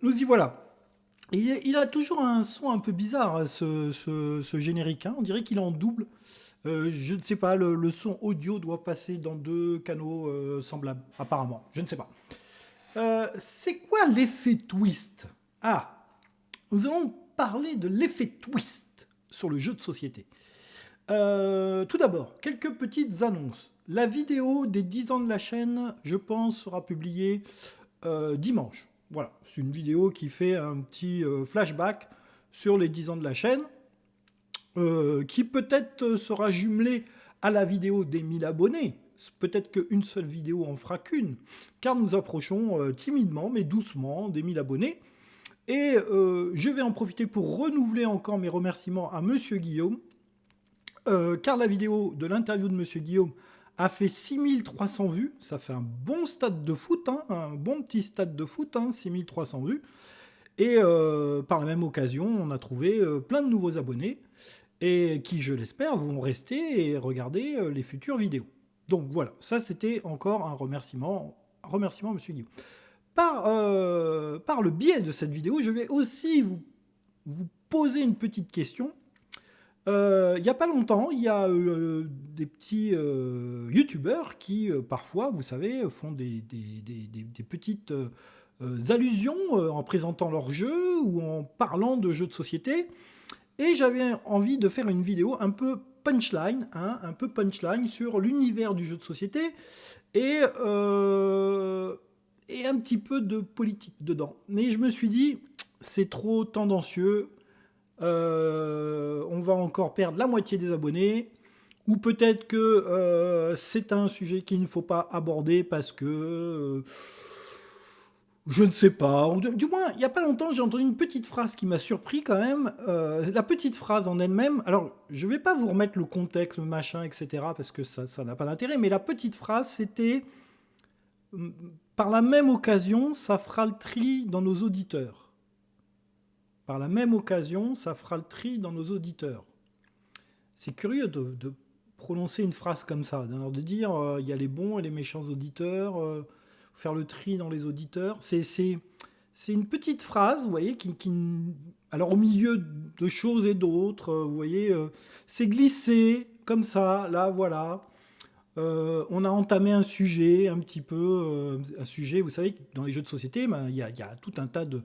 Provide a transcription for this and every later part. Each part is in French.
Nous y voilà. Il a toujours un son un peu bizarre, hein, ce générique, hein. On dirait qu'il est en double. Je ne sais pas, le son audio doit passer dans deux canaux semblables, apparemment. Je ne sais pas. C'est quoi l'effet twist? Ah, nous allons parler de l'effet twist sur le jeu de société. Tout d'abord, quelques petites annonces. La vidéo des 10 ans de la chaîne, je pense, sera publiée dimanche. Voilà, c'est une vidéo qui fait un petit flashback sur les 10 ans de la chaîne, qui peut-être sera jumelée à la vidéo des 1000 abonnés. Peut-être qu'une seule vidéo en fera qu'une, car nous approchons timidement, mais doucement, des 1000 abonnés. Et je vais en profiter pour renouveler encore mes remerciements à Monsieur Guillaume, car la vidéo de l'interview de Monsieur Guillaume a fait 6300 vues. Ça fait un bon stade de foot, hein, un bon petit stade de foot, hein, 6300 vues. Et par la même occasion, on a trouvé plein de nouveaux abonnés, et qui, je l'espère, vont rester et regarder les futures vidéos. Donc voilà, ça c'était encore un remerciement Monsieur Guillaume. Par le biais de cette vidéo, je vais aussi vous poser une petite question. Il n'y a pas longtemps, il y a des petits youtubeurs qui, parfois, vous savez, font des petites allusions en présentant leur jeu ou en parlant de jeux de société. Et j'avais envie de faire une vidéo un peu punchline, hein, un peu punchline sur l'univers du jeu de société et, et un petit peu de politique dedans. Mais je me suis dit, c'est trop tendancieux, on va encore perdre la moitié des abonnés, ou peut-être que c'est un sujet qu'il ne faut pas aborder parce que je ne sais pas. Du moins, il n'y a pas longtemps, j'ai entendu une petite phrase qui m'a surpris quand même. La petite phrase en elle-même, alors je ne vais pas vous remettre le contexte, machin, etc., parce que ça n'a pas d'intérêt, mais la petite phrase, c'était par la même occasion, ça fera le tri dans nos auditeurs. Par la même occasion, ça fera le tri dans nos auditeurs. C'est curieux de prononcer une phrase comme ça, de dire il y a les bons et les méchants auditeurs, faire le tri dans les auditeurs. C'est une petite phrase, vous voyez, alors au milieu de choses et d'autres, vous voyez, c'est glissé comme ça, là, voilà. On a entamé un sujet, un petit peu, un sujet, vous savez, dans les jeux de société, il y a tout un tas de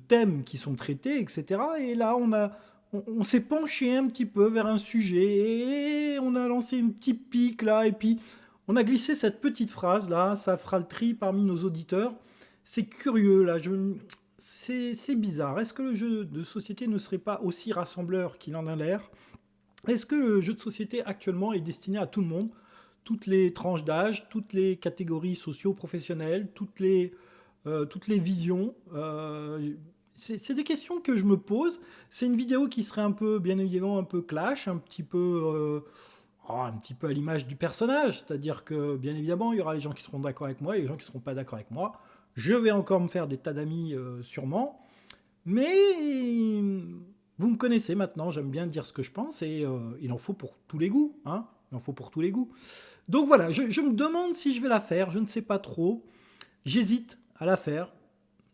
thèmes qui sont traités, etc. Et là, on s'est penché un petit peu vers un sujet, et on a lancé une petite pique là, et puis on a glissé cette petite phrase là, ça fera le tri parmi nos auditeurs. C'est curieux là, c'est bizarre. Est-ce que le jeu de société ne serait pas aussi rassembleur qu'il en a l'air? Est-ce que le jeu de société actuellement est destiné à tout le monde? Toutes les tranches d'âge, toutes les catégories socio-professionnelles, toutes les visions. C'est des questions que je me pose. C'est une vidéo qui serait un peu, bien évidemment, un peu clash, un petit peu à l'image du personnage. C'est-à-dire que, bien évidemment, il y aura les gens qui seront d'accord avec moi et les gens qui ne seront pas d'accord avec moi. Je vais encore me faire des tas d'amis, sûrement. Mais vous me connaissez maintenant, j'aime bien dire ce que je pense et il en faut pour tous les goûts. Hein, il en faut pour tous les goûts. Donc voilà, je me demande si je vais la faire, je ne sais pas trop. J'hésite à la faire.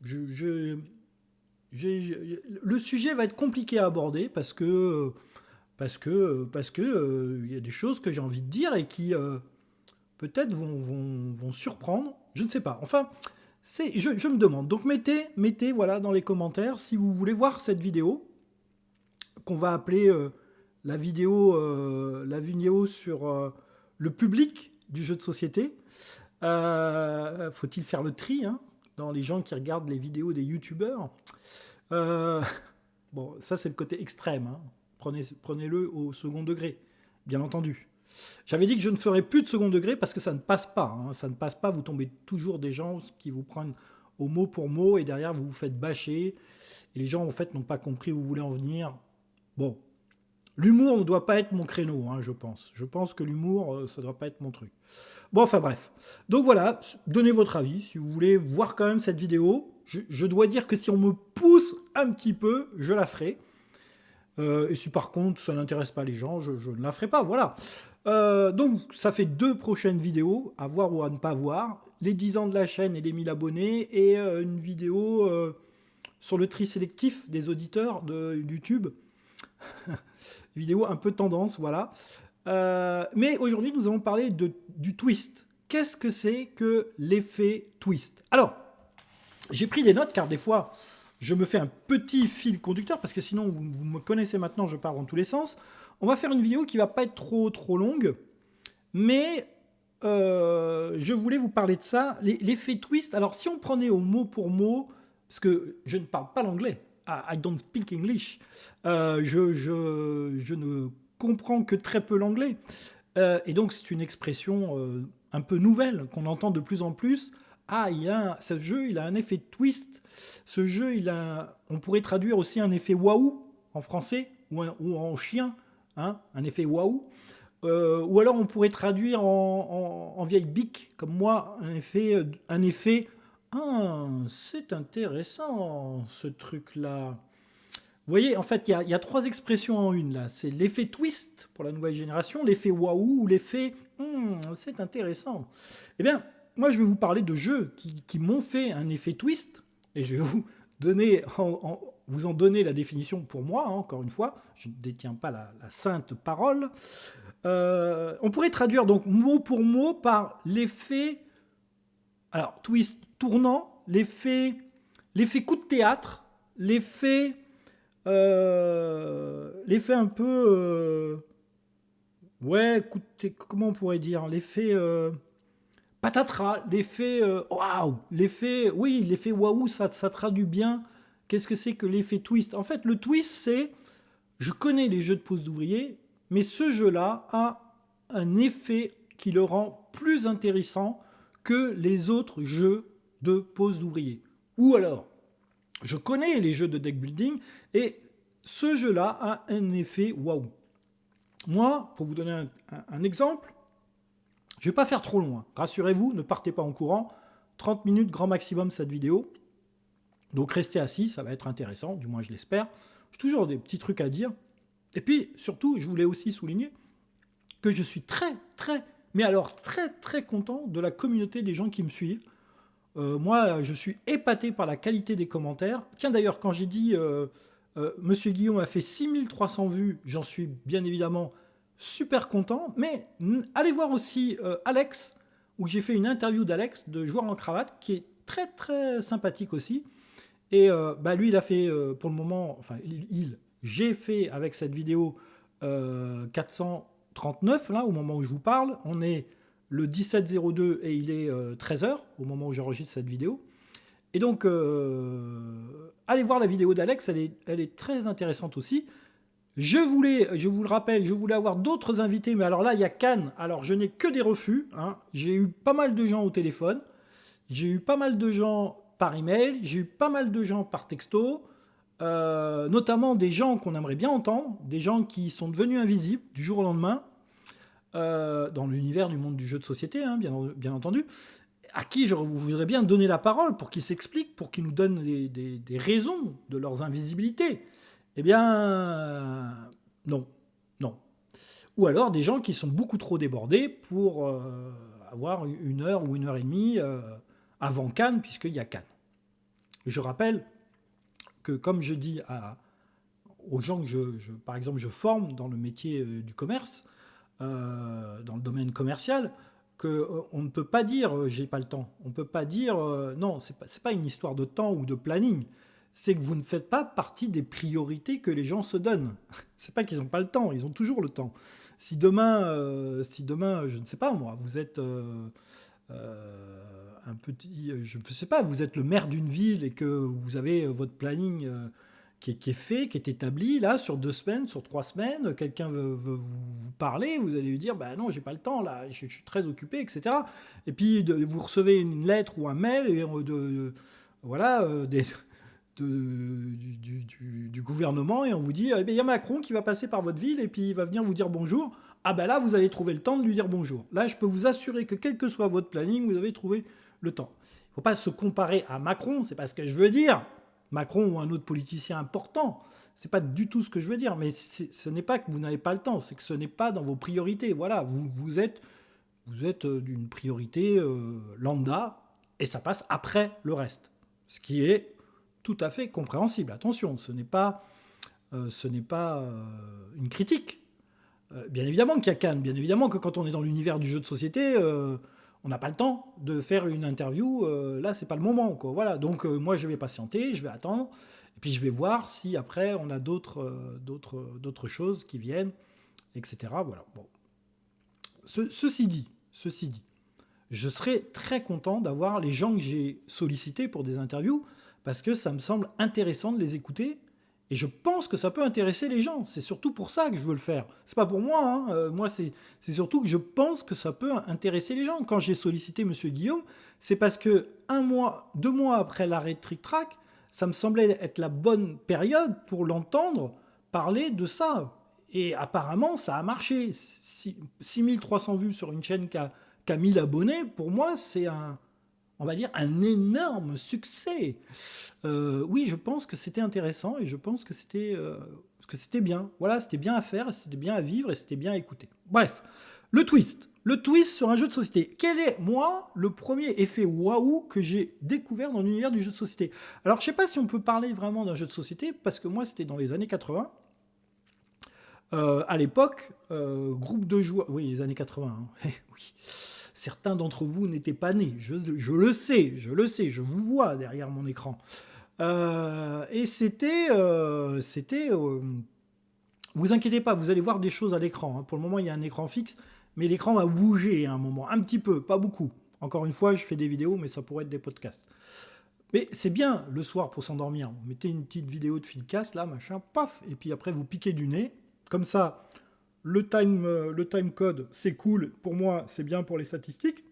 Le sujet va être compliqué à aborder parce que il y a des choses que j'ai envie de dire et qui peut-être vont surprendre. Je ne sais pas. Enfin, je me demande. Donc mettez voilà dans les commentaires si vous voulez voir cette vidéo qu'on va appeler la vidéo sur le public du jeu de société. Faut-il faire le tri, hein, dans les gens qui regardent les vidéos des youtubeurs? Bon, ça c'est le côté extrême. Hein. Prenez-le au second degré, bien entendu. J'avais dit que je ne ferais plus de second degré parce que ça ne passe pas. Hein. Ça ne passe pas, vous tombez toujours des gens qui vous prennent au mot pour mot et derrière vous vous faites bâcher. Et les gens en fait n'ont pas compris où vous voulez en venir. Bon, l'humour ne doit pas être mon créneau, hein, je pense. Je pense que l'humour, ça ne doit pas être mon truc. Bon, enfin bref. Donc voilà, donnez votre avis. Si vous voulez voir quand même cette vidéo, je dois dire que si on me pousse un petit peu, je la ferai. Et si par contre ça n'intéresse pas les gens, je ne la ferai pas. Voilà. Donc ça fait 2 prochaines vidéos, à voir ou à ne pas voir. Les 10 ans de la chaîne et les 1000 abonnés. Et une vidéo sur le tri sélectif des auditeurs de YouTube. Vidéo un peu tendance, voilà. Mais aujourd'hui, nous allons parler du twist. Qu'est-ce que c'est que l'effet twist? Alors, j'ai pris des notes car des fois, je me fais un petit fil conducteur parce que sinon, vous me connaissez maintenant, je pars dans tous les sens. On va faire une vidéo qui va pas être trop longue, mais je voulais vous parler de ça. L'effet twist, alors si on prenait au mot pour mot, parce que je ne parle pas l'anglais, I don't speak English, je ne comprends que très peu l'anglais, et donc c'est une expression un peu nouvelle qu'on entend de plus en plus. Ah, ce jeu, il a un effet twist. Ce jeu, on pourrait traduire aussi un effet waouh en français ou en chien, hein, un effet waouh. Ou alors on pourrait traduire en vieille bique, comme moi, un effet. Ah, c'est intéressant ce truc-là. Vous voyez, en fait, il y a trois expressions en une là. C'est l'effet twist pour la nouvelle génération, l'effet waouh ou l'effet c'est intéressant. Eh bien, moi, je vais vous parler de jeux qui m'ont fait un effet twist et je vais vous donner, vous en donner la définition pour moi, hein, encore une fois. Je ne détiens pas la sainte parole. On pourrait traduire donc mot pour mot par l'effet, alors twist tournant, l'effet coup de théâtre, l'effet un peu ouais, comment on pourrait dire, l'effet patatras, l'effet waouh, l'effet waouh, ça traduit bien. Qu'est-ce que c'est que l'effet twist? En fait, le twist, c'est, je connais les jeux de pose d'ouvrier, mais ce jeu-là a un effet qui le rend plus intéressant que les autres jeux de pose d'ouvrier. Ou alors, je connais les jeux de deck building et ce jeu-là a un effet waouh. Moi, pour vous donner un exemple, je ne vais pas faire trop loin. Rassurez-vous, ne partez pas en courant. 30 minutes grand maximum cette vidéo. Donc restez assis, ça va être intéressant, du moins je l'espère. J'ai toujours des petits trucs à dire. Et puis surtout, je voulais aussi souligner que je suis très content de la communauté des gens qui me suivent. Moi, je suis épaté par la qualité des commentaires. Tiens, d'ailleurs, quand j'ai dit Monsieur Guillaume a fait 6300 vues, j'en suis bien évidemment super content. Mais allez voir aussi Alex, où j'ai fait une interview d'Alex, de joueur en cravate, qui est très sympathique aussi. Et lui, il a fait pour le moment, enfin, j'ai fait avec cette vidéo 439, là, au moment où je vous parle. On est le 17-02 et il est 13h au moment où j'enregistre cette vidéo. Et donc, allez voir la vidéo d'Alex, elle est très intéressante aussi. Je vous le rappelle, je voulais avoir d'autres invités, mais alors là, il y a Cannes. Alors, je n'ai que des refus, hein. J'ai eu pas mal de gens au téléphone, j'ai eu pas mal de gens par email, j'ai eu pas mal de gens par texto, notamment des gens qu'on aimerait bien entendre, des gens qui sont devenus invisibles du jour au lendemain, dans l'univers du monde du jeu de société, hein, bien entendu, à qui je voudrais bien donner la parole pour qu'ils s'expliquent, pour qu'ils nous donnent des raisons de leurs invisibilités. Eh bien, non. Ou alors des gens qui sont beaucoup trop débordés pour avoir 1 heure ou 1 heure et demie avant Cannes, puisqu'il y a Cannes. Je rappelle que, comme je dis aux gens que par exemple, je forme dans le métier du commerce, dans le domaine commercial, qu'on ne peut pas dire j'ai pas le temps. On ne peut pas dire non, c'est pas une histoire de temps ou de planning. C'est que vous ne faites pas partie des priorités que les gens se donnent. C'est pas qu'ils n'ont pas le temps, ils ont toujours le temps. Si demain, je ne sais pas moi, vous êtes un petit, je ne sais pas, vous êtes le maire d'une ville et que vous avez votre planning qui est fait, qui est établi, là, sur 2 semaines, sur 3 semaines, quelqu'un veut vous parler, vous allez lui dire, bah non, j'ai pas le temps, là, je suis très occupé, etc. Et puis, vous recevez une lettre ou un mail, et du gouvernement, et on vous dit, il y a Macron qui va passer par votre ville, et puis il va venir vous dire bonjour. Ah ben là, vous avez trouvé le temps de lui dire bonjour. Là, je peux vous assurer que quel que soit votre planning, vous avez trouvé le temps. Il ne faut pas se comparer à Macron, c'est pas ce que je veux dire. Macron ou un autre politicien important, c'est pas du tout ce que je veux dire. Mais ce n'est pas que vous n'avez pas le temps, c'est que ce n'est pas dans vos priorités. Voilà, vous êtes d'une priorité lambda, et ça passe après le reste. Ce qui est tout à fait compréhensible. Attention, ce n'est pas une critique. Bien évidemment qu'il y a Cannes, bien évidemment que quand on est dans l'univers du jeu de société, on n'a pas le temps de faire une interview. Là, c'est pas le moment, quoi. Voilà. Donc moi, je vais patienter, je vais attendre, et puis je vais voir si après on a d'autres choses qui viennent, etc. Voilà. Bon. Ceci dit, je serais très content d'avoir les gens que j'ai sollicités pour des interviews parce que ça me semble intéressant de les écouter et je pense que ça peut intéresser les gens. C'est surtout pour ça que je veux le faire. C'est pas pour moi, hein. Moi, c'est surtout que je pense que ça peut intéresser les gens. Quand j'ai sollicité Monsieur Guillaume, c'est parce que 1 mois, 2 mois après l'arrêt de Trick Track, ça me semblait être la bonne période pour l'entendre parler de ça. Et apparemment, ça a marché. 6300 vues sur une chaîne qui a 1000 abonnés, pour moi, c'est on va dire, un énorme succès. Oui, je pense que c'était intéressant et je pense que c'était bien. Voilà, c'était bien à faire, c'était bien à vivre et c'était bien à écouter. Bref, le twist. Le twist sur un jeu de société. Quel est, moi, le premier effet waouh que j'ai découvert dans l'univers du jeu de société? Alors, je ne sais pas si on peut parler vraiment d'un jeu de société, parce que moi, c'était dans les années 80. À l'époque, groupe de joueurs... Oui, les années 80. Hein. Oui. Certains d'entre vous n'étaient pas nés. Je le sais, je vous vois derrière mon écran. Et c'était... vous inquiétez pas, vous allez voir des choses à l'écran. Hein. Pour le moment, il y a un écran fixe, mais l'écran va bouger à un moment. Un petit peu, pas beaucoup. Encore une fois, je fais des vidéos, mais ça pourrait être des podcasts. Mais c'est bien, le soir, pour s'endormir. Vous mettez une petite vidéo de Philcast, là, machin, paf, et puis après, vous piquez du nez. Comme ça, le time code, c'est cool. Pour moi, c'est bien pour les statistiques.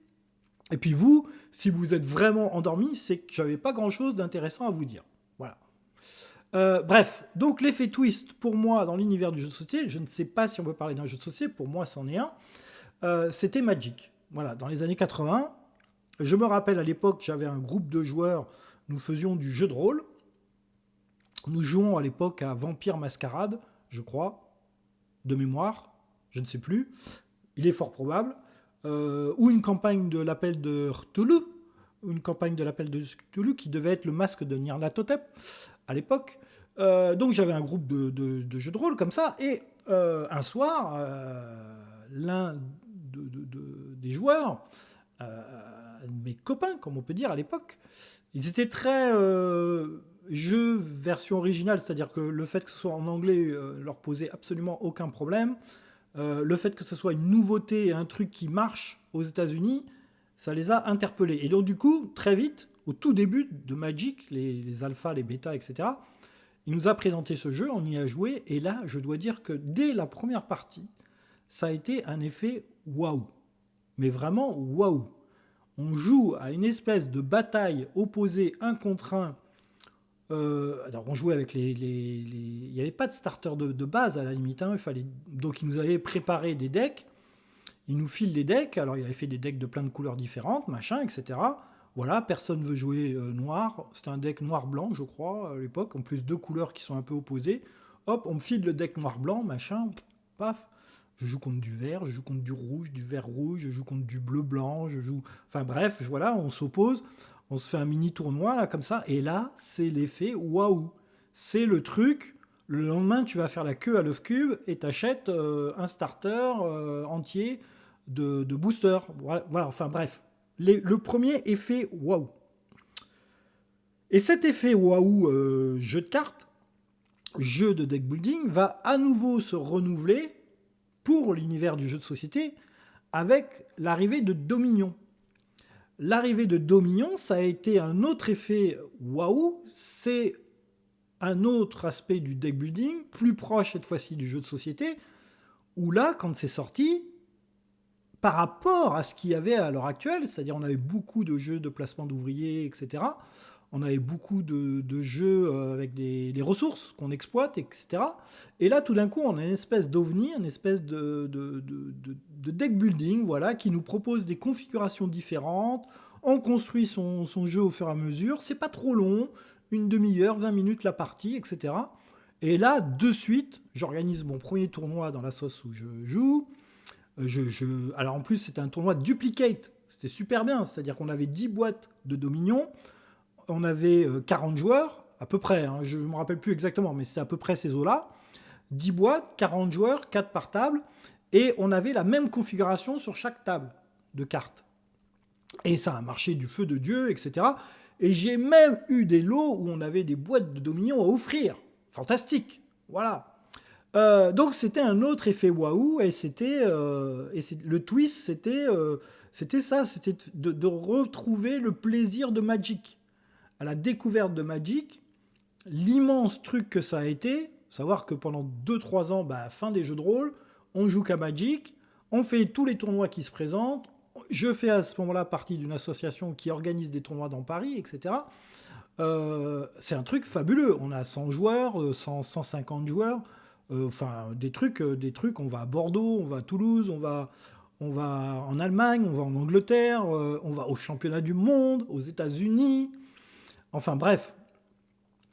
Et puis vous, si vous êtes vraiment endormi, c'est que j'avais pas grand-chose d'intéressant à vous dire. Voilà. Bref, donc l'effet twist, pour moi, dans l'univers du jeu de société, je ne sais pas si on peut parler d'un jeu de société, pour moi, c'en est un, c'était Magic. Voilà, dans les années 80, je me rappelle à l'époque, j'avais un groupe de joueurs, nous faisions du jeu de rôle. Nous jouons à l'époque à Vampire Mascarade, je crois, de mémoire, je ne sais plus, il est fort probable, ou une campagne de l'appel de Cthulhu, qui devait être le masque de Nyarlathotep à l'époque. Donc j'avais un groupe de jeux de rôle comme ça, et un soir, l'un des joueurs, mes copains, comme on peut dire à l'époque, ils étaient très jeu version originale, c'est-à-dire que le fait que ce soit en anglais leur posait absolument aucun problème. Le fait que ce soit une nouveauté, un truc qui marche aux États-Unis, ça les a interpellés. Et donc du coup, très vite, au tout début de Magic, les alphas, les bêtas, etc., il nous a présenté ce jeu, on y a joué, et là, je dois dire que dès la première partie, ça a été un effet waouh. Mais vraiment waouh. On joue à une espèce de bataille opposée un contre un. Alors on jouait avec il n'y avait pas de starter de base à la limite. Hein. Donc ils nous avaient préparé des decks. Ils nous filent des decks. Alors il avait fait des decks de plein de couleurs différentes, machin, etc. Voilà, personne ne veut jouer noir. C'était un deck noir-blanc, je crois, à l'époque. En plus, 2 couleurs qui sont un peu opposées. Hop, on me file le deck noir-blanc, machin, paf. Je joue contre du vert, je joue contre du rouge, du vert-rouge, je joue contre du bleu-blanc, je joue... Enfin bref, voilà, on s'oppose. On se fait un mini tournoi, là, comme ça. Et là, c'est l'effet waouh. C'est le truc. Le lendemain, tu vas faire la queue à l'œuf cube et t'achètes un starter entier de booster. Voilà, enfin bref. Le premier effet waouh. Et cet effet waouh jeu de cartes, jeu de deck building, va à nouveau se renouveler pour l'univers du jeu de société avec l'arrivée de Dominion. L'arrivée de Dominion, ça a été un autre effet waouh, c'est un autre aspect du deck building, plus proche cette fois-ci du jeu de société, où là, quand c'est sorti, par rapport à ce qu'il y avait à l'heure actuelle, c'est-à-dire on avait beaucoup de jeux de placement d'ouvriers, etc., on avait beaucoup de jeux avec des ressources qu'on exploite, etc. Et là, tout d'un coup, on a une espèce d'ovni, une espèce de deck building, voilà, qui nous propose des configurations différentes. On construit son jeu au fur et à mesure. C'est pas trop long, une demi-heure, 20 minutes la partie, etc. Et là, de suite, j'organise mon premier tournoi dans la sauce où je joue. Alors en plus, c'était un tournoi duplicate. C'était super bien, c'est-à-dire qu'on avait 10 boîtes de Dominion. On avait 40 joueurs à peu près, hein, je ne me rappelle plus exactement, mais c'était à peu près ces eaux-là. 10 boîtes, 40 joueurs, 4 par table, et on avait la même configuration sur chaque table de cartes. Et ça a marché du feu de Dieu, etc. Et j'ai même eu des lots où on avait des boîtes de Dominion à offrir. Fantastique. Voilà. Donc c'était un autre effet waouh, et le twist, c'était ça, c'était de retrouver le plaisir de Magic. À la découverte de Magic, l'immense truc que ça a été, savoir que pendant 2-3 ans, fin des jeux de rôle, on joue qu'à Magic, on fait tous les tournois qui se présentent, je fais à ce moment-là partie d'une association qui organise des tournois dans Paris, etc. C'est un truc fabuleux. On a 100 joueurs, 150 joueurs, des trucs, on va à Bordeaux, on va à Toulouse, on va en Allemagne, on va en Angleterre, on va au championnat du monde, aux États-Unis. Enfin bref,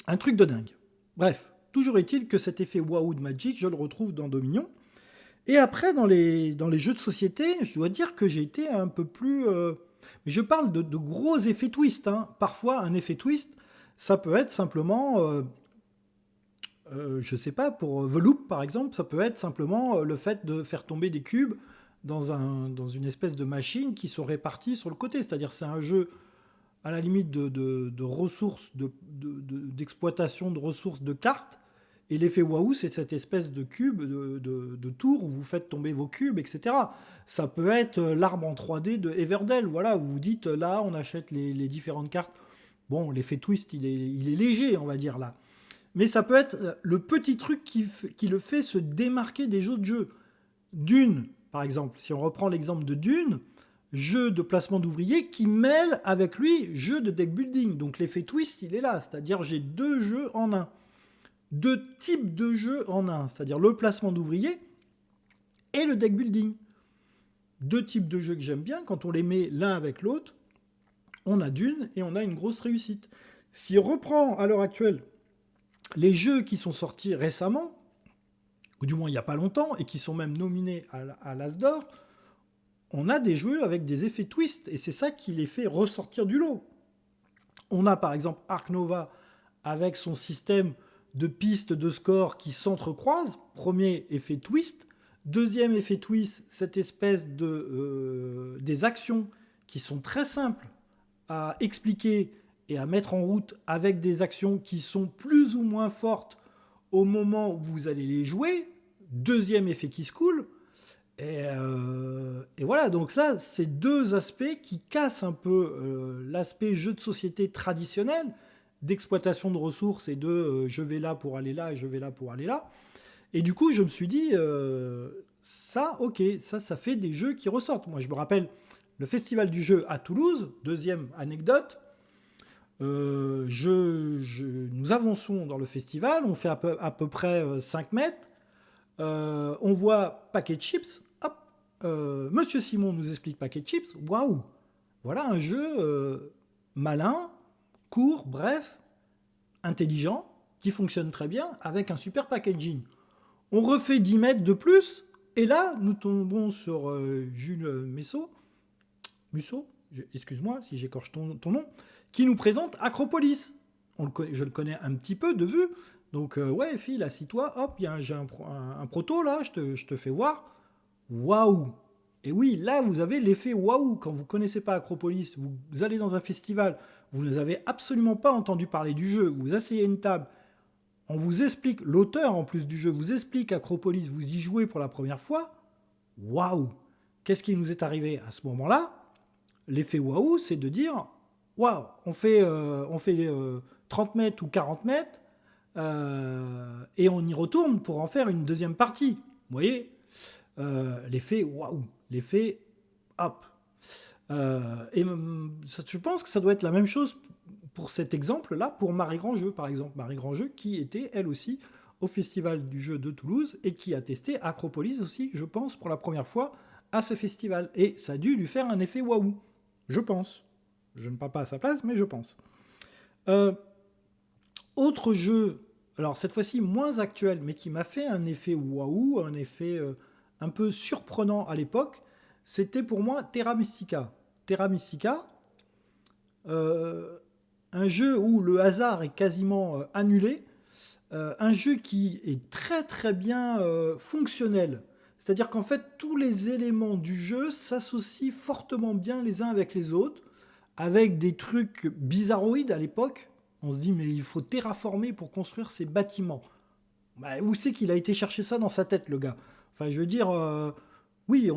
un truc de dingue. Bref, toujours est-il que cet effet waouh de Magic, je le retrouve dans Dominion. Et après, dans les jeux de société, je dois dire que j'ai été un peu plus... Mais je parle de gros effets twist. Hein. Parfois, un effet twist, ça peut être simplement... je sais pas, pour The Loop, par exemple, ça peut être simplement le fait de faire tomber des cubes dans une espèce de machine qui sont répartis sur le côté. C'est-à-dire c'est un jeu à la limite de ressources, d'exploitation de ressources de cartes. Et l'effet waouh, c'est cette espèce de cube, de tour où vous faites tomber vos cubes, etc. Ça peut être l'arbre en 3D de Everdell, voilà, où vous dites, là, on achète les différentes cartes. Bon, l'effet twist, il est léger, on va dire, là. Mais ça peut être le petit truc qui le fait se démarquer des autres jeux. Dune, par exemple, si on reprend l'exemple de Dune, jeu de placement d'ouvriers qui mêle avec lui jeu de deck building. Donc l'effet twist, il est là, c'est-à-dire j'ai 2 jeux en un. 2 types de jeux en un, c'est-à-dire le placement d'ouvriers et le deck building. 2 types de jeux que j'aime bien, quand on les met l'un avec l'autre, on a Dune et on a une grosse réussite. Si on reprend à l'heure actuelle les jeux qui sont sortis récemment, ou du moins il n'y a pas longtemps, et qui sont même nominés à l'As d'Or, on a des jeux avec des effets twist, et c'est ça qui les fait ressortir du lot. On a par exemple Ark Nova avec son système de pistes de score qui s'entrecroisent. Premier effet twist. Deuxième effet twist, cette espèce des actions qui sont très simples à expliquer et à mettre en route avec des actions qui sont plus ou moins fortes au moment où vous allez les jouer. Deuxième effet qui se coule. Et voilà, donc ça, c'est 2 aspects qui cassent un peu l'aspect jeu de société traditionnel, d'exploitation de ressources et de je vais là pour aller là et je vais là pour aller là. Et du coup, je me suis dit, ça, ok, ça fait des jeux qui ressortent. Moi, je me rappelle le festival du jeu à Toulouse, deuxième anecdote. Nous avançons dans le festival, on fait à peu près 5 mètres. On voit Paquet de Chips. Hop, Monsieur Simon nous explique Paquet de Chips. Waouh, voilà un jeu malin, court, bref, intelligent, qui fonctionne très bien, avec un super packaging. On refait 10 mètres de plus, et là, nous tombons sur Jules Musso, excuse-moi si j'écorche ton nom, qui nous présente Acropolis. Je le connais un petit peu de vue, donc ouais, file, assis-toi, hop, j'ai un proto là, je te fais voir. Waouh! Et oui, là, vous avez l'effet waouh. Quand vous ne connaissez pas Acropolis, vous allez dans un festival, vous n'avez absolument pas entendu parler du jeu, vous asseyez à une table, on vous explique, l'auteur en plus du jeu vous explique Acropolis, vous y jouez pour la première fois. Waouh! Qu'est-ce qui nous est arrivé à ce moment-là? L'effet waouh, c'est de dire waouh, on fait 30 mètres ou 40 mètres et on y retourne pour en faire une deuxième partie. Vous voyez? L'effet waouh, l'effet hop. Je pense que ça doit être la même chose pour cet exemple-là, pour Marie Grandjeu, par exemple. Marie Grandjeu, qui était, elle aussi, au Festival du jeu de Toulouse et qui a testé Acropolis aussi, je pense, pour la première fois à ce festival. Et ça a dû lui faire un effet waouh, je pense. Je ne parle pas à sa place, mais je pense. Autre jeu, alors cette fois-ci moins actuel, mais qui m'a fait un effet waouh, un effet un peu surprenant à l'époque, c'était pour moi Terra Mystica. Terra Mystica, un jeu où le hasard est quasiment annulé, un jeu qui est très très bien fonctionnel. C'est-à-dire qu'en fait, tous les éléments du jeu s'associent fortement bien les uns avec les autres, avec des trucs bizarroïdes à l'époque. On se dit, mais il faut terraformer pour construire ces bâtiments. Bah, où c'est qu'il a été chercher ça dans sa tête, le gars? Enfin, je veux dire, oui,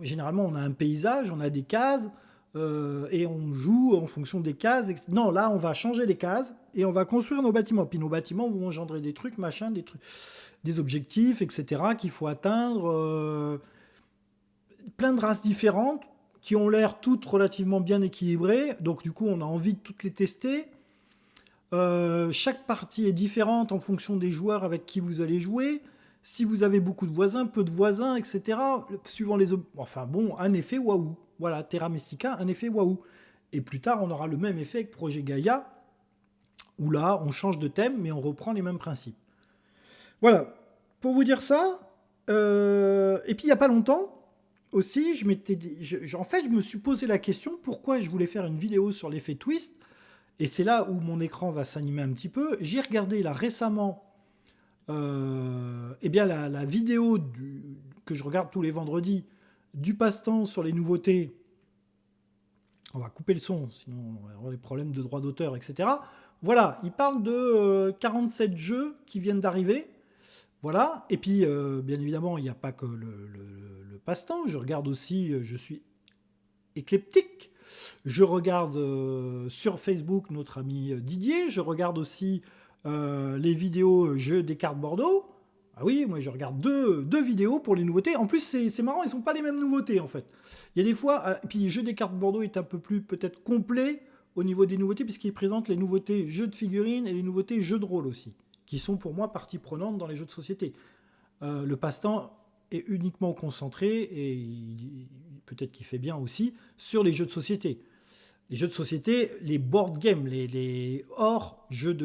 généralement, on a un paysage, on a des cases, et on joue en fonction des cases. Non, là, on va changer les cases et on va construire nos bâtiments. Puis nos bâtiments vont engendrer des trucs, machin, des trucs, des objectifs, etc., qu'il faut atteindre. Plein de races différentes qui ont l'air toutes relativement bien équilibrées. Donc, du coup, on a envie de toutes les tester. Chaque partie est différente en fonction des joueurs avec qui vous allez jouer. Si vous avez beaucoup de voisins, peu de voisins, etc. Suivant les... Enfin bon, un effet waouh. Voilà, Terra Mystica, un effet waouh. Et plus tard, on aura le même effet avec Projet Gaïa, où là, on change de thème, mais on reprend les mêmes principes. Voilà, pour vous dire ça. Et puis, il n'y a pas longtemps, aussi, en fait, je me suis posé la question pourquoi je voulais faire une vidéo sur l'effet twist. Et c'est là où mon écran va s'animer un petit peu. J'ai regardé là récemment eh bien la vidéo que je regarde tous les vendredis du passe-temps sur les nouveautés. On va couper le son, sinon on va avoir des problèmes de droit d'auteur, etc. Voilà, il parle de 47 jeux qui viennent d'arriver. Voilà, et puis bien évidemment, il n'y a pas que le passe-temps. Je regarde aussi, je suis éclectique. Je regarde sur Facebook notre ami Didier. Je regarde aussi les vidéos jeux des cartes Bordeaux. Ah oui, moi je regarde deux vidéos pour les nouveautés. En plus, c'est marrant, ils ne sont pas les mêmes nouveautés en fait. Il y a des fois, puis jeux des cartes Bordeaux est un peu plus peut-être complet au niveau des nouveautés, puisqu'il présente les nouveautés jeux de figurines et les nouveautés jeux de rôle aussi, qui sont pour moi partie prenante dans les jeux de société. Le passe-temps est uniquement concentré, et peut-être qu'il fait bien aussi, sur les jeux de société. Les jeux de société, les board games, les hors jeux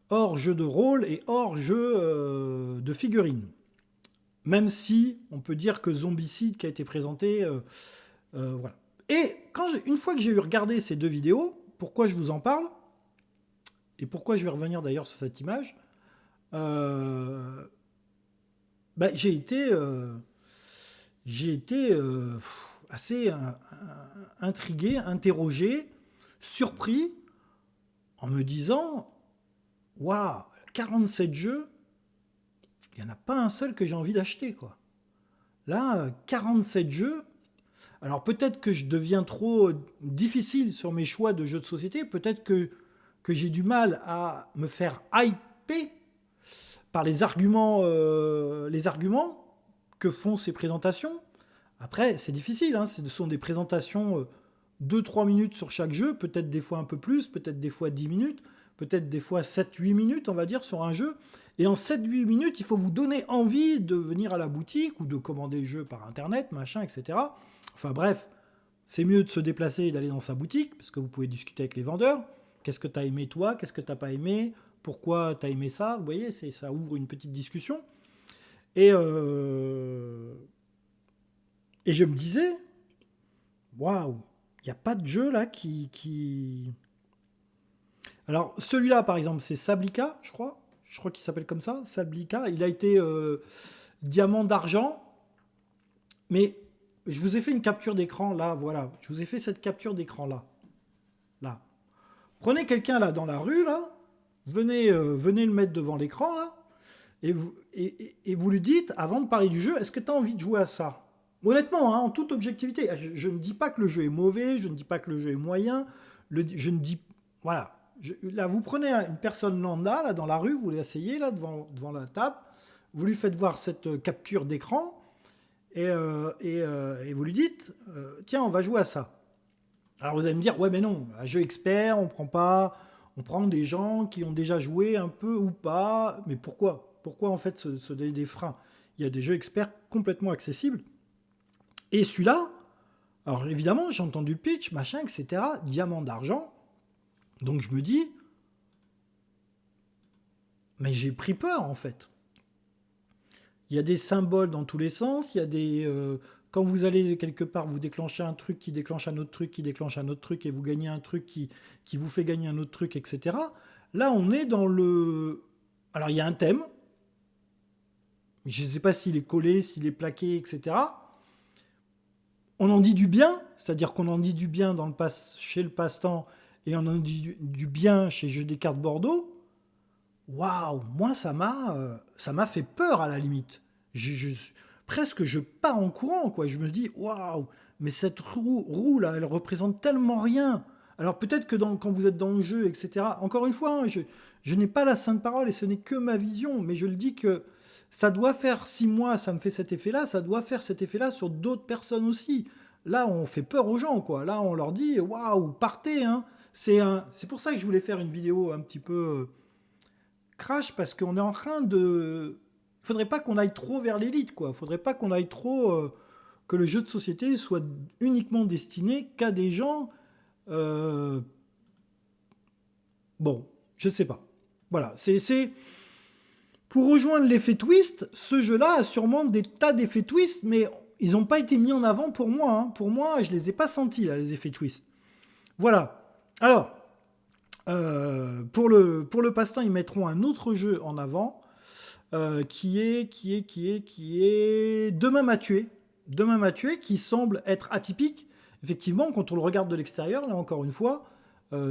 hors jeux de rôle et hors jeux de figurines. Même si on peut dire que Zombicide qui a été présenté, voilà. Et une fois que j'ai eu regardé ces deux vidéos, pourquoi je vous en parle et pourquoi je vais revenir d'ailleurs sur cette image, j'ai été assez intrigué, interrogé, surpris, en me disant waouh, 47 jeux, il n'y en a pas un seul que j'ai envie d'acheter, quoi. Là, 47 jeux. Alors peut-être que je deviens trop difficile sur mes choix de jeux de société, peut-être que j'ai du mal à me faire hyper par les arguments que font ces présentations. Après, c'est difficile, hein, ce sont des présentations 2-3 minutes sur chaque jeu, peut-être des fois un peu plus, peut-être des fois 10 minutes, peut-être des fois 7-8 minutes, on va dire, sur un jeu. Et en 7-8 minutes, il faut vous donner envie de venir à la boutique ou de commander le jeu par Internet, machin, etc. Enfin bref, c'est mieux de se déplacer et d'aller dans sa boutique, parce que vous pouvez discuter avec les vendeurs. Qu'est-ce que tu as aimé toi? Qu'est-ce que tu n'as pas aimé? Pourquoi tu as aimé ça? Vous voyez, ça ouvre une petite discussion. Et je me disais, waouh, il n'y a pas de jeu là qui... Alors celui-là par exemple, c'est Sablica, je crois. Je crois qu'il s'appelle comme ça, Sablica. Il a été diamant d'argent. Mais je vous ai fait une capture d'écran là, voilà. Je vous ai fait cette capture d'écran là. Là. Prenez quelqu'un là dans la rue là, venez le mettre devant l'écran là, et vous lui dites, avant de parler du jeu, est-ce que tu as envie de jouer à ça? Honnêtement, hein, en toute objectivité, je ne dis pas que le jeu est mauvais, je ne dis pas que le jeu est moyen, je ne dis... Voilà. Là, vous prenez une personne lambda là, dans la rue, vous l'asseyez là devant la table, vous lui faites voir cette capture d'écran, et vous lui dites, tiens, on va jouer à ça. Alors vous allez me dire, ouais mais non, un jeu expert, on prend des gens qui ont déjà joué un peu ou pas, mais pourquoi en fait se donner des freins? Il y a des jeux experts complètement accessibles. Et celui-là, alors évidemment, j'ai entendu le pitch, machin, etc., diamant d'argent, donc je me dis, mais j'ai pris peur en fait. Il y a des symboles dans tous les sens, il y a des quand vous allez quelque part, vous déclenchez un truc qui déclenche un autre truc, qui déclenche un autre truc, et vous gagnez un truc qui vous fait gagner un autre truc, etc. Là, on est dans le... Alors, il y a un thème. Je ne sais pas s'il est collé, s'il est plaqué, etc. On en dit du bien, c'est-à-dire qu'on en dit du bien chez le passe-temps, et on en dit du bien chez Jeux des cartes Bordeaux. Waouh, moi, ça m'a fait peur à la limite. Presque, je pars en courant, quoi. Je me dis, waouh, mais cette roue là, elle représente tellement rien. Alors peut-être que quand vous êtes dans le jeu, etc. Encore une fois, hein, je n'ai pas la sainte parole et ce n'est que ma vision, mais je le dis que ça doit faire, si moi ça me fait cet effet-là, ça doit faire cet effet-là sur d'autres personnes aussi. Là, on fait peur aux gens, quoi. Là, on leur dit, waouh, partez, hein. C'est pour ça que je voulais faire une vidéo un petit peu crash, parce qu'on est en train de... Il faudrait pas qu'on aille trop vers l'élite, quoi. Il faudrait pas qu'on aille trop... que le jeu de société soit uniquement destiné qu'à des gens... Bon, je sais pas. Voilà, c'est... Pour rejoindre l'effet twist, ce jeu-là a sûrement des tas d'effets twist, mais ils n'ont pas été mis en avant pour moi, hein. Pour moi, je les ai pas sentis, là, les effets twist. Voilà. Alors, pour le passe-temps, ils mettront un autre jeu en avant, qui est Demain m'a tué. Demain m'a tué, qui semble être atypique. Effectivement, quand on le regarde de l'extérieur, là encore une fois,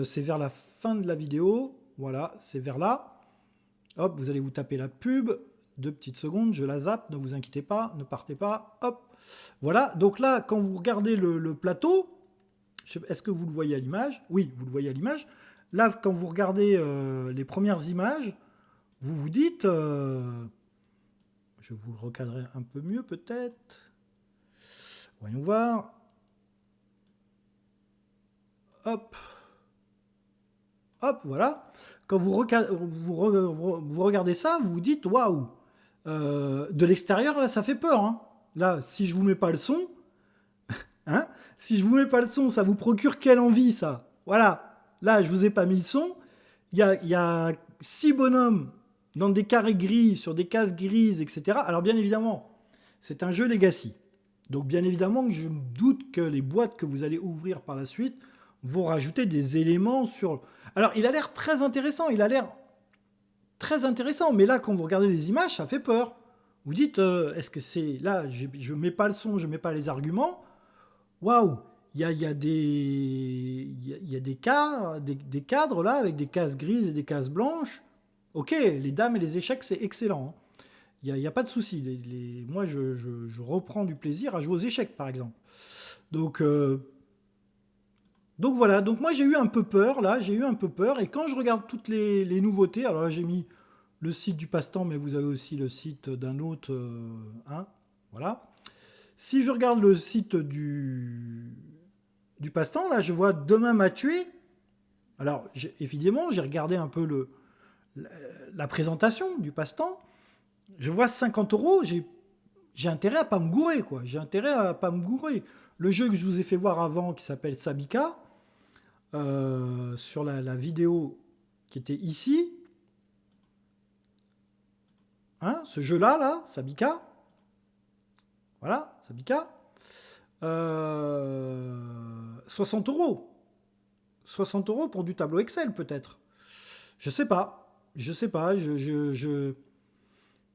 c'est vers la fin de la vidéo. Voilà, c'est vers là. Hop, vous allez vous taper la pub. 2 petites secondes, je la zappe, ne vous inquiétez pas, ne partez pas. Hop. Voilà, donc là, quand vous regardez le plateau, est-ce que vous le voyez à l'image? Oui, vous le voyez à l'image. Là, quand vous regardez les premières images, vous vous dites... je vous le recadrer un peu mieux peut-être. Voyons voir. Hop. Hop, voilà. Quand vous regardez ça, vous vous dites, waouh. De l'extérieur, là, ça fait peur, hein. Là, si je vous mets pas le son, hein, si je vous mets pas le son, ça vous procure quelle envie, ça? Voilà. Là, je vous ai pas mis le son. Il y a 6 bonhommes dans des carrés gris, sur des cases grises, etc. Alors, bien évidemment, c'est un jeu Legacy. Donc, bien évidemment, je me doute que les boîtes que vous allez ouvrir par la suite vont rajouter des éléments sur... Alors, il a l'air très intéressant, mais là, quand vous regardez les images, ça fait peur. Vous dites, est-ce que c'est... Là, je mets pas le son, je mets pas les arguments. Waouh, il y a des cadres, là, avec des cases grises et des cases blanches. Ok, les dames et les échecs, c'est excellent, hein. Il n'y a pas de souci. Moi, je reprends du plaisir à jouer aux échecs, par exemple. Donc voilà. Donc moi, j'ai eu un peu peur, là. J'ai eu un peu peur. Et quand je regarde toutes les nouveautés, alors là, j'ai mis le site du passe-temps, mais vous avez aussi le site d'un autre. Hein, voilà. Si je regarde le site du passe-temps, là, je vois Demain m'a tué. Alors, évidemment, j'ai regardé un peu la présentation du passe-temps. Je vois 50 euros, j'ai intérêt à pas me gourer, quoi. J'ai intérêt à pas me gourer. Le jeu que je vous ai fait voir avant, qui s'appelle Sabika, sur la vidéo qui était ici, hein, ce jeu-là, là, Sabika, voilà, Sabika, 60 euros. 60 euros pour du tableau Excel, peut-être. Je sais pas.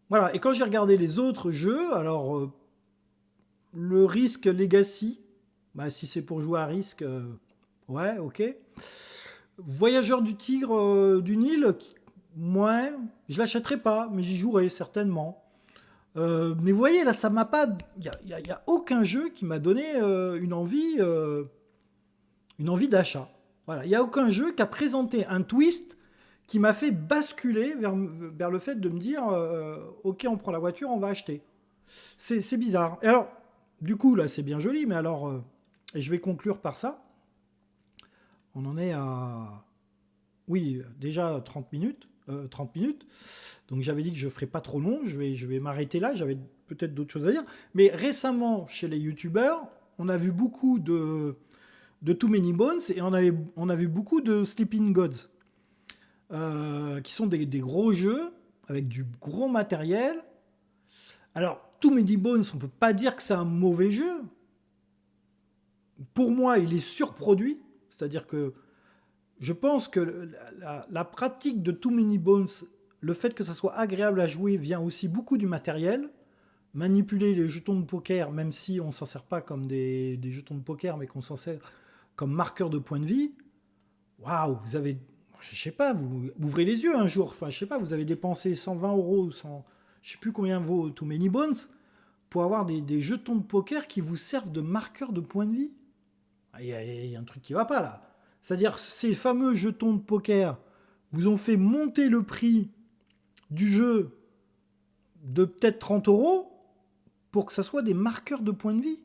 Voilà, et quand j'ai regardé les autres jeux, alors le Risk Legacy, bah, si c'est pour jouer à Risk, ouais, ok. Voyageur du Tigre du Nil, ouais, je l'achèterai pas, mais j'y jouerai certainement. Mais vous voyez, là, ça m'a pas... Il y a aucun jeu qui m'a donné une envie d'achat. Voilà, il n'y a aucun jeu qui a présenté un twist qui m'a fait basculer vers le fait de me dire ok, on prend la voiture, on va acheter. C'est bizarre. Et alors, du coup, là, c'est bien joli, mais alors, et je vais conclure par ça. On en est à... Oui, déjà 30 minutes. 30 minutes. Donc j'avais dit que je ne ferais pas trop long. Je vais m'arrêter là. J'avais peut-être d'autres choses à dire. Mais récemment, chez les youtubeurs, on a vu beaucoup de Too Many Bones et on a vu beaucoup de Sleeping Gods. Qui sont des gros jeux avec du gros matériel. Alors, Too Many Bones, on ne peut pas dire que c'est un mauvais jeu. Pour moi, il est surproduit. C'est-à-dire que je pense que la pratique de Too Many Bones, le fait que ça soit agréable à jouer, vient aussi beaucoup du matériel. Manipuler les jetons de poker, même si on s'en sert pas comme des jetons de poker, mais qu'on s'en sert comme marqueur de points de vie. Waouh, vous avez, je sais pas, vous ouvrez les yeux un jour. Enfin, je sais pas, vous avez dépensé 120 euros, je sais plus combien vaut Too Many Bones, pour avoir des jetons de poker qui vous servent de marqueur de points de vie. Il y a un truc qui va pas là. C'est-à-dire, ces fameux jetons de poker vous ont fait monter le prix du jeu de peut-être 30 euros pour que ça soit des marqueurs de points de vie.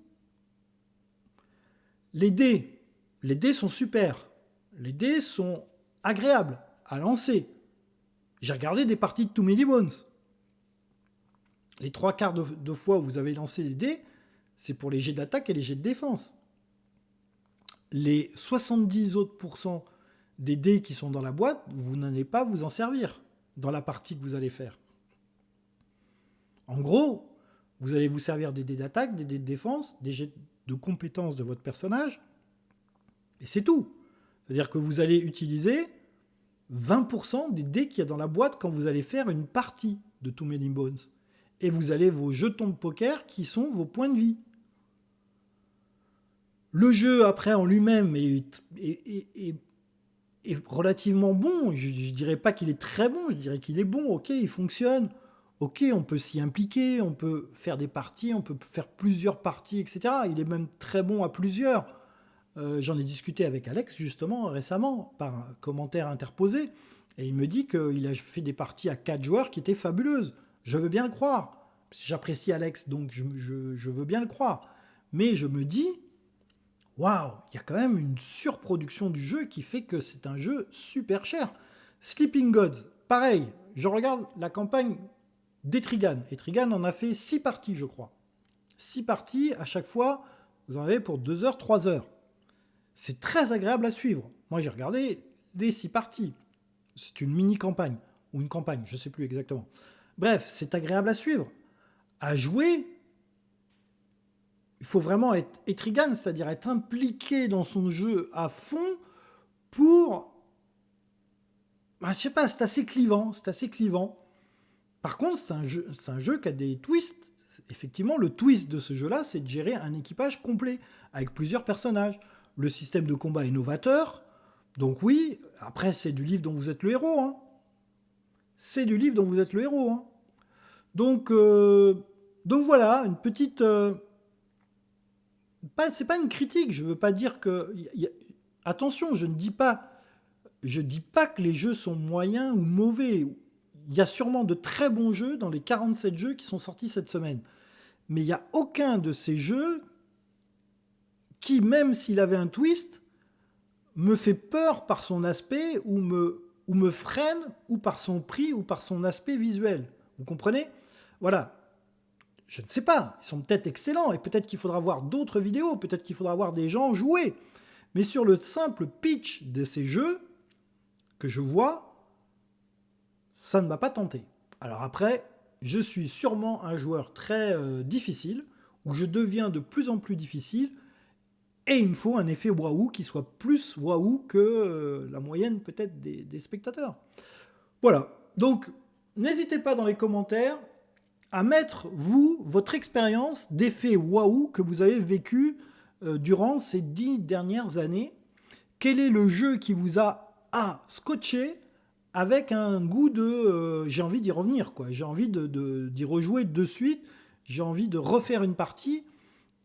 Les dés, les dés sont super. Les dés sont agréables à lancer. J'ai regardé des parties de Too Many Bones. Les 3/4 de fois où vous avez lancé les dés, c'est pour les jets d'attaque et les jets de défense. Les 70 autres pourcents des dés qui sont dans la boîte, vous n'allez pas vous en servir dans la partie que vous allez faire. En gros, vous allez vous servir des dés d'attaque, des dés de défense, des jets de compétences de votre personnage, et c'est tout. C'est-à-dire que vous allez utiliser 20% des dés qu'il y a dans la boîte quand vous allez faire une partie de Too Many Bones. Et vous avez vos jetons de poker qui sont vos points de vie. Le jeu, après, en lui-même, est relativement bon. Je ne dirais pas qu'il est très bon, je dirais qu'il est bon. Ok, il fonctionne. Ok, on peut s'y impliquer, on peut faire des parties, on peut faire plusieurs parties, etc. Il est même très bon à plusieurs. J'en ai discuté avec Alex, justement, récemment, par un commentaire interposé. Et il me dit qu'il a fait des parties à 4 joueurs qui étaient fabuleuses. Je veux bien le croire. J'apprécie Alex, donc je veux bien le croire. Mais je me dis, waouh, il y a quand même une surproduction du jeu qui fait que c'est un jeu super cher. Sleeping Gods, pareil, je regarde la campagne d'Etrigan. Etrigan en a fait 6 parties, je crois. 6 parties, à chaque fois, vous en avez pour 2 heures, 3 heures. C'est très agréable à suivre. Moi, j'ai regardé les 6 parties. C'est une mini-campagne, ou une campagne, je ne sais plus exactement. Bref, c'est agréable à suivre. À jouer, il faut vraiment être Etrigan, c'est-à-dire être impliqué dans son jeu à fond pour... je sais pas, c'est assez clivant, Par contre, c'est un jeu qui a des twists. Effectivement, le twist de ce jeu-là, c'est de gérer un équipage complet, avec plusieurs personnages. Le système de combat est novateur, donc oui, après, c'est du livre dont vous êtes le héros. Hein. C'est du livre dont vous êtes le héros. Hein. Donc voilà, une petite... c'est pas une critique, je veux pas dire que... Attention, je dis pas que les jeux sont moyens ou mauvais. Il y a sûrement de très bons jeux dans les 47 jeux qui sont sortis cette semaine. Mais il n'y a aucun de ces jeux qui, même s'il avait un twist, me fait peur par son aspect ou me freine ou par son prix ou par son aspect visuel. Vous comprenez ? Voilà. Je ne sais pas. Ils sont peut-être excellents et peut-être qu'il faudra voir d'autres vidéos, peut-être qu'il faudra voir des gens jouer. Mais sur le simple pitch de ces jeux que je vois, ça ne m'a pas tenté. Alors après, je suis sûrement un joueur très difficile, où je deviens de plus en plus difficile, et il me faut un effet waouh qui soit plus waouh que la moyenne peut-être des spectateurs. Voilà. Donc, n'hésitez pas dans les commentaires à mettre, vous, votre expérience d'effet waouh que vous avez vécu durant ces 10 dernières années. Quel est le jeu qui vous a scotché avec un goût de j'ai envie d'y revenir, quoi. J'ai envie d'y rejouer de suite, j'ai envie de refaire une partie,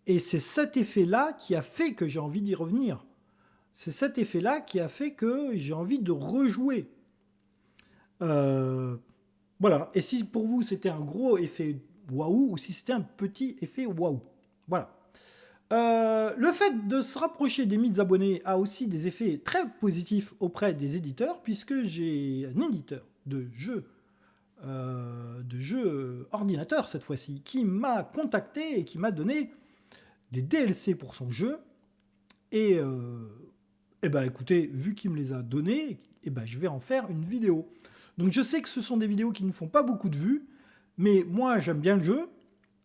et c'est cet effet-là qui a fait que j'ai envie d'y revenir. C'est cet effet-là qui a fait que j'ai envie de rejouer. Voilà. Et si pour vous c'était un gros effet waouh, ou si c'était un petit effet waouh. Voilà. Le fait de se rapprocher des 1000 abonnés a aussi des effets très positifs auprès des éditeurs, puisque j'ai un éditeur de jeux ordinateur cette fois-ci, qui m'a contacté et qui m'a donné des DLC pour son jeu. Et ben écoutez, vu qu'il me les a donnés, et ben je vais en faire une vidéo. Donc je sais que ce sont des vidéos qui ne font pas beaucoup de vues, mais moi j'aime bien le jeu.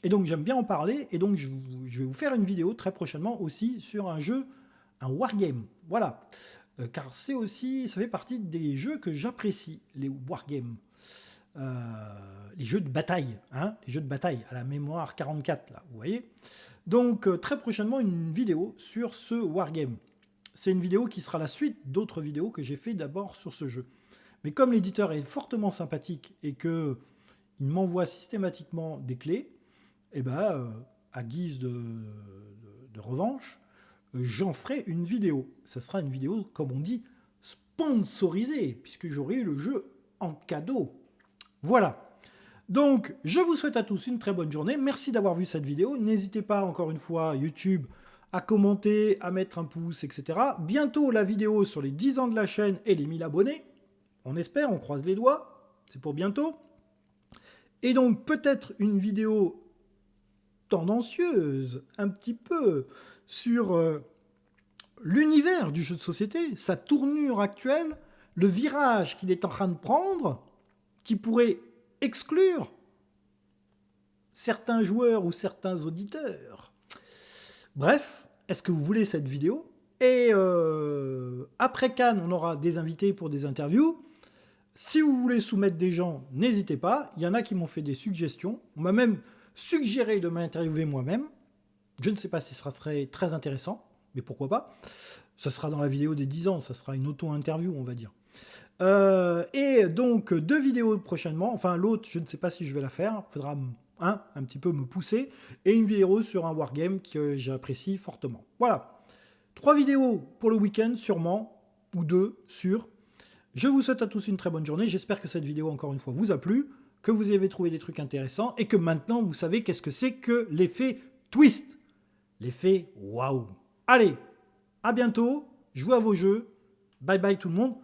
Et donc j'aime bien en parler, et donc je vais vous faire une vidéo très prochainement aussi sur un jeu, un wargame. Voilà. Car c'est aussi, ça fait partie des jeux que j'apprécie, les wargames. Les jeux de bataille, hein, les jeux de bataille à la mémoire 44, là, vous voyez. Donc très prochainement une vidéo sur ce wargame. C'est une vidéo qui sera la suite d'autres vidéos que j'ai fait d'abord sur ce jeu. Mais comme l'éditeur est fortement sympathique et que il m'envoie systématiquement des clés, et à guise de revanche, j'en ferai une vidéo. Ça sera une vidéo, comme on dit, sponsorisée, puisque j'aurai le jeu en cadeau. Voilà. Donc, je vous souhaite à tous une très bonne journée. Merci d'avoir vu cette vidéo. N'hésitez pas, encore une fois, YouTube, à commenter, à mettre un pouce, etc. Bientôt, la vidéo sur les 10 ans de la chaîne et les 1000 abonnés. On espère, on croise les doigts. C'est pour bientôt. Et donc, peut-être une vidéo tendancieuse, un petit peu, sur l'univers du jeu de société, sa tournure actuelle, le virage qu'il est en train de prendre, qui pourrait exclure certains joueurs ou certains auditeurs. Bref, est-ce que vous voulez cette vidéo? Et après Cannes, on aura des invités pour des interviews. Si vous voulez soumettre des gens, n'hésitez pas. Il y en a qui m'ont fait des suggestions. On m'a même suggéré de m'interviewer moi-même. Je ne sais pas si ça serait très intéressant, mais pourquoi pas. Ça sera dans la vidéo des 10 ans, ça sera une auto-interview, on va dire. Et donc, 2 vidéos prochainement. Enfin, l'autre, je ne sais pas si je vais la faire. Il faudra un petit peu me pousser. Et une vidéo sur un wargame que j'apprécie fortement. Voilà. 3 vidéos pour le week-end, sûrement. Ou 2, sûr. Je vous souhaite à tous une très bonne journée. J'espère que cette vidéo, encore une fois, vous a plu. Que vous avez trouvé des trucs intéressants. Et que maintenant, vous savez qu'est-ce que c'est que l'effet twist. L'effet waouh. Allez, à bientôt. Jouez à vos jeux. Bye bye tout le monde.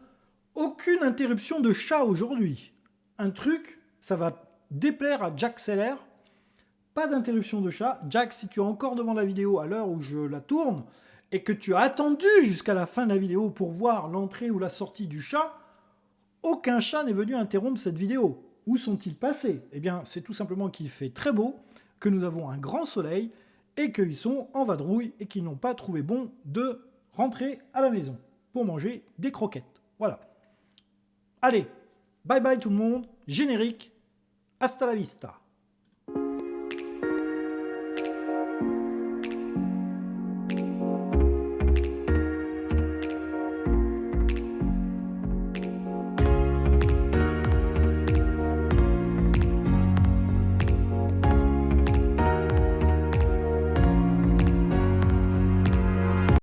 Aucune interruption de chat aujourd'hui. Un truc, ça va déplaire à Jack Seller. Pas d'interruption de chat. Jack, si tu es encore devant la vidéo à l'heure où je la tourne et que tu as attendu jusqu'à la fin de la vidéo pour voir l'entrée ou la sortie du chat, aucun chat n'est venu interrompre cette vidéo. Où sont-ils passés? Eh bien, c'est tout simplement qu'il fait très beau, que nous avons un grand soleil et qu'ils sont en vadrouille et qu'ils n'ont pas trouvé bon de rentrer à la maison pour manger des croquettes. Voilà. Allez, bye bye tout le monde, générique, hasta la vista.